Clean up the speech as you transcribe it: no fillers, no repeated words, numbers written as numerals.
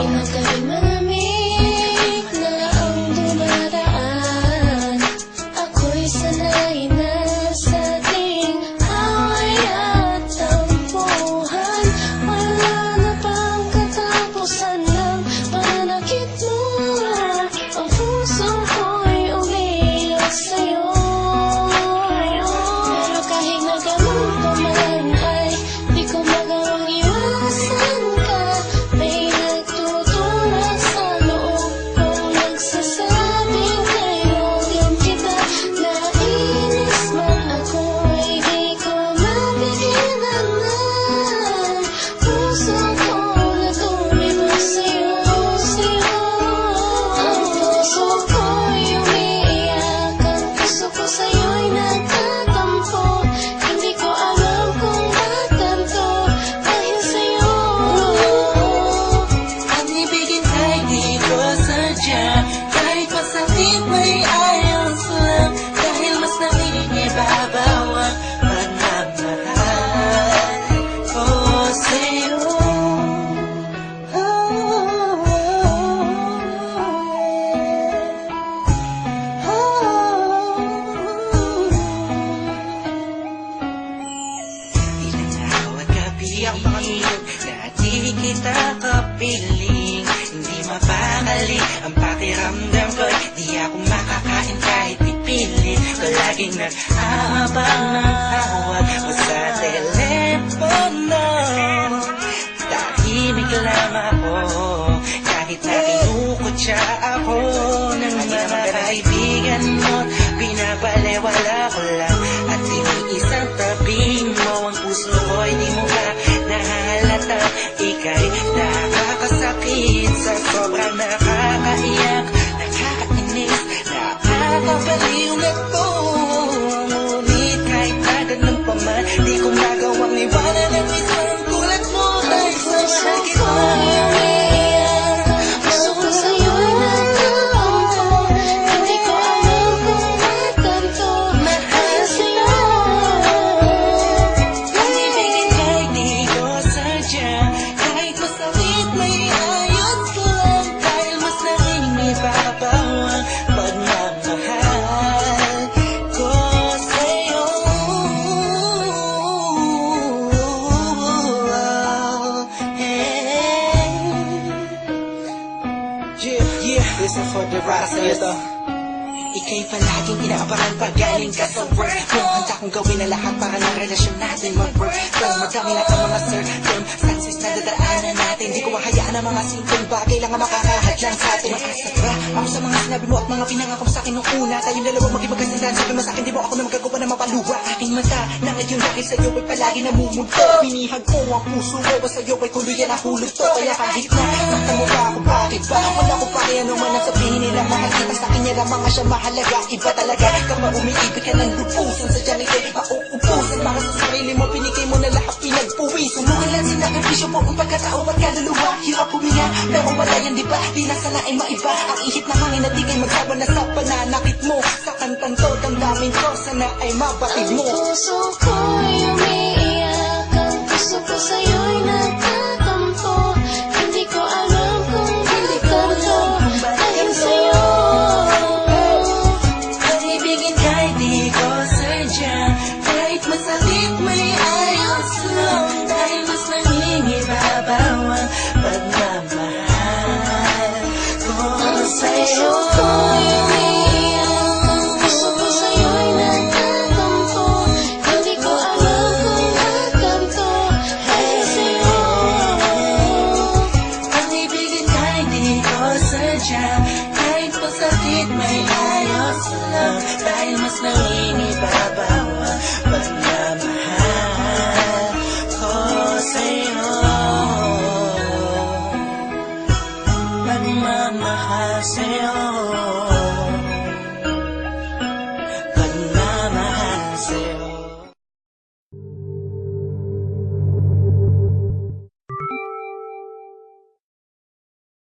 Inagaling malamig na ang dumadaan. Ako'y sanay na sa ating away at tampuhan. Wala na bang katapusan ng pananakit mo? Ang puso ko'y umiiyak sa'yo. Pero kahit nagamot pa man ay di ko magawang iwasan ka. May nagtutulak sa loob kong nagsasabing kailangan kita. Nainis man ako ay di ko mapigilan na puso ko na tumibos sa'yo, sa'yo. Ang puso ko'y umiiyak, ang puso ko sa'yo'y nagtatampo. Hindi ko alam kung ba't ganito dahil sa'yo. Ang ibigin ay di ko sadya, kahit masakit may ayos lang, dahil mas nangingibabaw ang pagmamahal ko sa'yo. Ilang araw at gabi ang pangingin na di kita kapiling. Hindi mapakali ang pakiramdam ko'y di ako makakain kahit ipilit. Palaging nag-aabang ng tawag mo sa telepono. Tahimik lang ako kahit na kinukutya ako ng mga kaibigan mo. Pinapalewala ko lang at iniisang tabi mo. Ang puso ko'y di mo ba nahalata? Ika'y nakakasakit sa sobrang nakakaiyak, nakakainis, nakakabaliw na to. Ngunit kahit na ganun pa man, di ko magawang iwanan ang isang tulad mo. Dahil sa mahal kita. Puso ko sa'yo'y nagtatampo. Hindi ko alam kung ba't ganito dahil sa'yo. Ang ibigin kahit di ko sadya, kahit masakit may ayos lang, dahil mas nangingibabaw ang pagmamahal ko sa'yo. Yeah, listen for the ride sa'yo to. Ika'y palaging inaabangan pag galing ka sa work mo. Handa kong gawin na lahat para ng relasyon natin mag-work. Pero madami na ang mga circumstances na dadaanan natin. Di ko mahayaan ang mga simpleng bagay lang ang makakahadlang sa atin. Makasatra ako sa mga sinabi mo at mga pinangako sa akin nung una. Tayong dalawa maging magkasindahan. Sabi mo sa akin, di mo ako na magagawa na mapaluwa. Aking mata na ngayon dahil sa'yo ay palagi namumulto. Pinihag ko ang puso ko, sa'yo ay tuluyan na hulog to. Kaya kahit na nakita mo ba ako, bakit ba? Wala ko pa kaya naman ang sabihin nila. Makakita sa akin niya lang mga siya mahalaga. Iba talaga kapag umiibig ka ng lupusan. Sadyang ika'y mauubusan. Para sa sarili mo, pinigay mo na lahat pinagpuwisan. Lumalan sinakripisyo po ang pagkatao at kaluluwa. Hirap huminga, pero wala yan diba? Di na sana ay maiba ang ihip na hangin at di kayo magsawa na sa pananakit mo. Sa kantang to, damdamin ko, sana ay mabatid mo. Ang puso ko'y umiiyak, ang puso ko sa'yo'y nagtatampo. Hindi ko alam kung ba't ganito dahil sa'yo. Ang ibigin kahit di ko sadya, kahit masakit may ayos lang, dahil mas nangingibabaw ang pagmamahal ko sa'yo. Puso ko'y umiiyak, ang puso ko sa'yo'y nagtatampo. Hindi ko alam kung ba't ganito dahil sa'yo. Ang ibigin kahit di ko sadya, kahit masakit may ayos lang, dahil mas nangingibabaw ang pagmamahal ko sa'yo. Pagmamahal sa'yo.